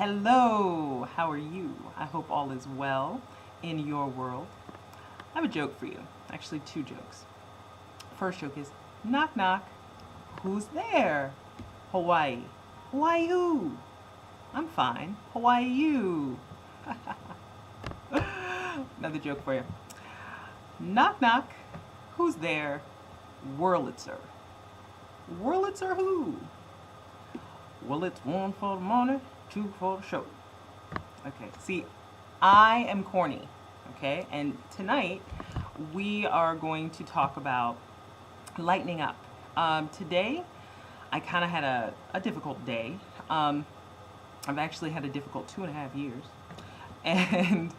Hello, how are you? I hope all is well in your world. I have a joke for you. Actually, two jokes. First joke is knock knock. Who's there? Hawaii. Hawaii who? I'm fine. Hawaii you. Another joke for you. Knock knock. Who's there? Wurlitzer. Wurlitzer who? Well, it's one for the money, two for the show. Okay, see, I am corny, okay? And tonight we are going to talk about lightening up. Today I kind of had a difficult day. I've actually had a difficult 2.5 years. And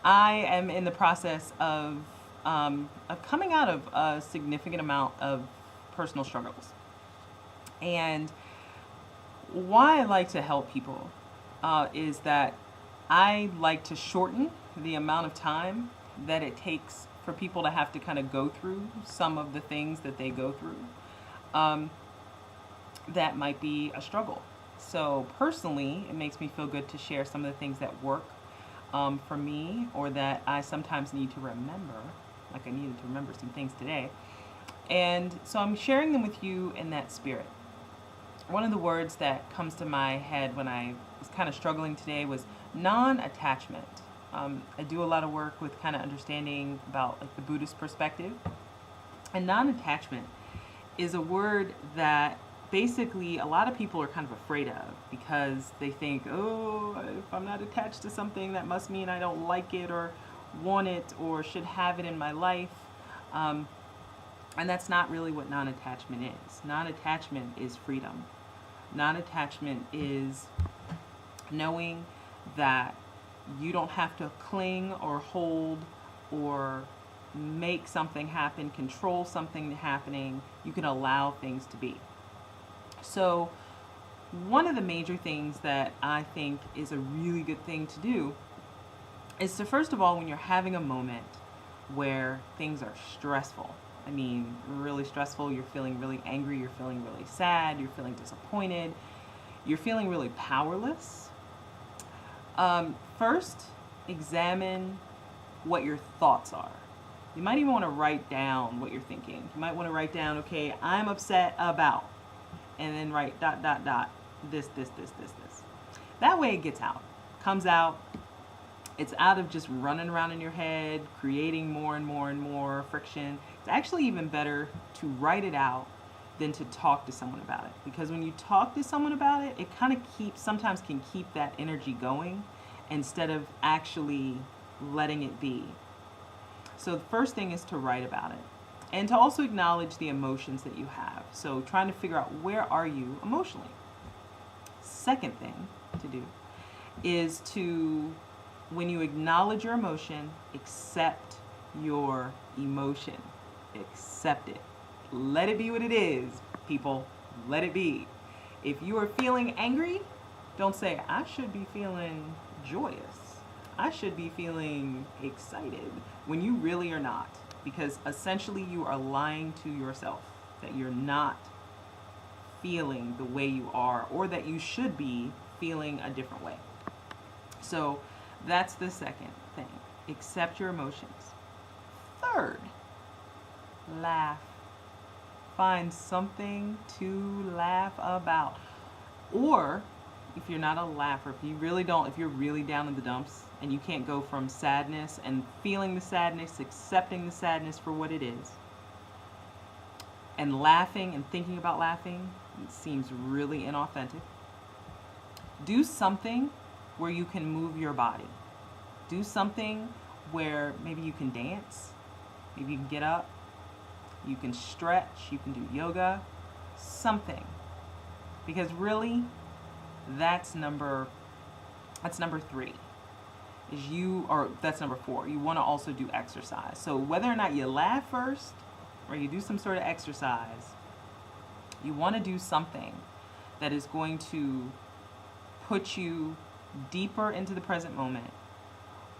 I am in the process of coming out of a significant amount of personal struggles. And why I like to help people is that I like to shorten the amount of time that it takes for people to have to kind of go through some of the things that they go through that might be a struggle. So personally, it makes me feel good to share some of the things that work for me, or that I sometimes need to remember, like I needed to remember some things today. And so I'm sharing them with you in that spirit. One of the words that comes to my head when I was kind of struggling today was non-attachment. I do a lot of work with kind of understanding about like the Buddhist perspective. And non-attachment is a word that basically a lot of people are kind of afraid of, because they think, oh, if I'm not attached to something, that must mean I don't like it or want it or should have it in my life. And that's not really what non-attachment is. Non-attachment is freedom. Non-attachment is knowing that you don't have to cling or hold or make something happen, control something happening. You can allow things to be. So one of the major things that I think is a really good thing to do is to, first of all, when you're having a moment where things are stressful, I mean, really stressful, you're feeling really angry, you're feeling really sad, you're feeling disappointed, you're feeling really powerless. First, examine what your thoughts are. You might even want to write down what you're thinking. You might want to write down, okay, I'm upset about, and then write ... this. That way it gets out, comes out. It's out of just running around in your head, creating more and more friction. It's actually even better to write it out than to talk to someone about it. Because when you talk to someone about it, it kind of sometimes can keep that energy going instead of actually letting it be. So the first thing is to write about it. And to also acknowledge the emotions that you have. So trying to figure out, where are you emotionally? Second thing to do is to, when you acknowledge your emotion, accept your emotion. Accept it. Let it be what it is, people. Let it be. If you are feeling angry, don't say, I should be feeling joyous. I should be feeling excited, when you really are not. Because essentially you are lying to yourself that you're not feeling the way you are, or that you should be feeling a different way. So that's the second thing. Accept your emotions. Third, laugh. Find something to laugh about. Or if you're not a laugher, if you're really down in the dumps and you can't go from sadness and feeling the sadness, accepting the sadness for what it is, and laughing and thinking about laughing, it seems really inauthentic. Do something where you can move your body. Do something where maybe you can dance, maybe you can get up, you can stretch, you can do yoga, something. Because really, that's number 3. That's number 4. You want to also do exercise. So whether or not you laugh first or you do some sort of exercise, you want to do something that is going to put you deeper into the present moment,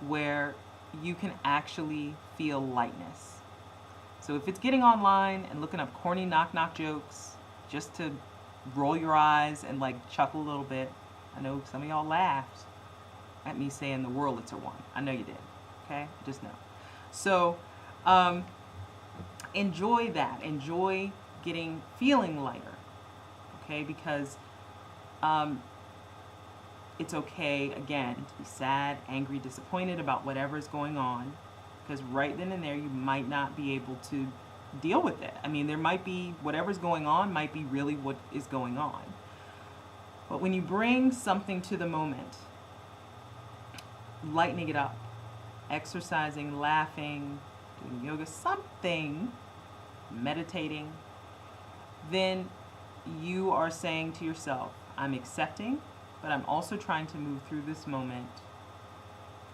where you can actually feel lightness. So if it's getting online and looking up corny knock-knock jokes just to roll your eyes and like chuckle a little bit, I know some of y'all laughed at me saying the Wurlitzer one. I know you did. Okay? Just know. So, enjoy that. Enjoy feeling lighter. Okay? Because it's okay, again, to be sad, angry, disappointed about whatever is going on. Because right then and there, you might not be able to deal with it. I mean, there might be, whatever's going on might be really what is going on. But when you bring something to the moment, lightening it up, exercising, laughing, doing yoga, something, meditating, then you are saying to yourself, I'm accepting, but I'm also trying to move through this moment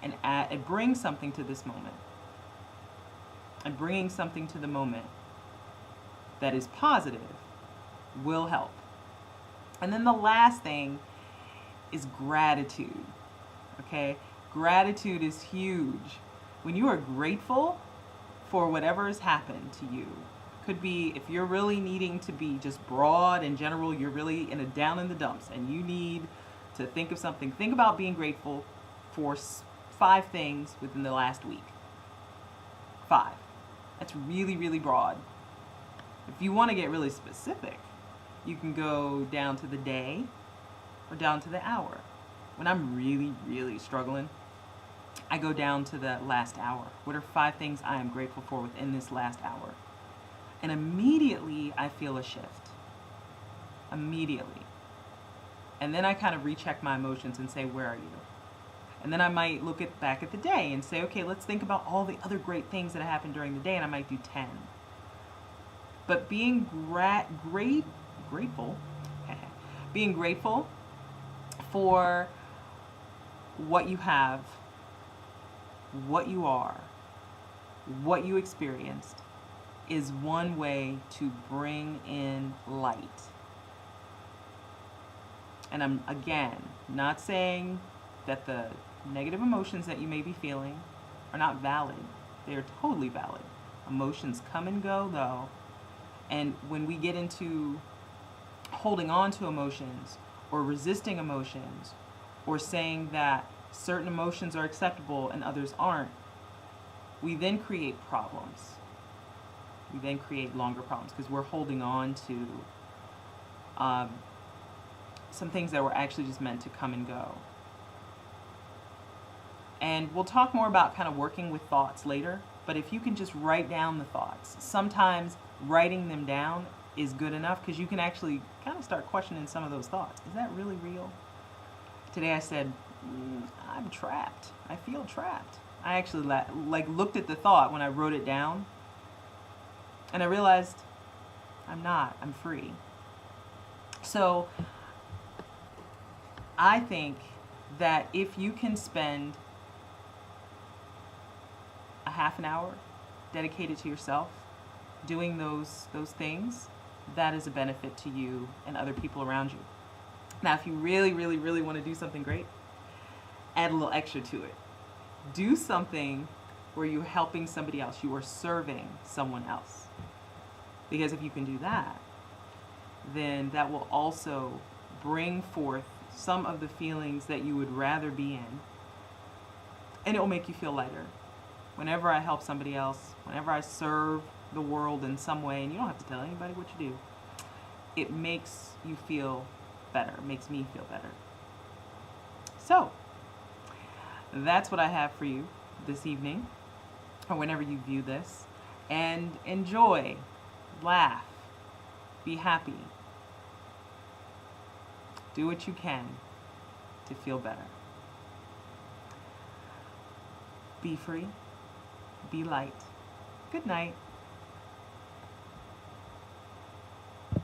and bring something to this moment. And bringing something to the moment that is positive will help. And then the last thing is gratitude. Okay? Gratitude is huge. When you are grateful for whatever has happened to you, could be if you're really needing to be just broad in general, you're really down in the dumps and you need to think of something. Think about being grateful for 5 things within the last week. 5. That's really, really broad. If you want to get really specific, you can go down to the day or down to the hour. When I'm really, really struggling, I go down to the last hour. What are 5 things I am grateful for within this last hour? And immediately I feel a shift. Immediately. And then I kind of recheck my emotions and say, where are you? And then I might look back at the day and say, okay, let's think about all the other great things that happened during the day, and I might do 10. But being grateful, being grateful for what you have, what you are, what you experienced, is one way to bring in light. And I'm, again, not saying that the negative emotions that you may be feeling are not valid. They are totally valid. Emotions come and go, though. And when we get into holding on to emotions or resisting emotions or saying that certain emotions are acceptable and others aren't, we then create problems. We then create longer problems because we're holding on to some things that were actually just meant to come and go. And we'll talk more about kind of working with thoughts later, but if you can just write down the thoughts, sometimes writing them down is good enough because you can actually kind of start questioning some of those thoughts. Is that really real? Today I said, I'm trapped. I feel trapped. I actually looked at the thought when I wrote it down, and I realized I'm not. I'm free. So I think that if you can spend a half an hour dedicated to yourself doing those things, that is a benefit to you and other people around you. Now, if you really, really, really want to do something great, add a little extra to it. Do something where you're helping somebody else. You are serving someone else. Because if you can do that, then that will also bring forth some of the feelings that you would rather be in. And it will make you feel lighter. Whenever I help somebody else, whenever I serve the world in some way, and you don't have to tell anybody what you do, it makes you feel better. It makes me feel better. So, that's what I have for you this evening, or whenever you view this. And enjoy, laugh, be happy. Do what you can to feel better. Be free. Be light. Good night.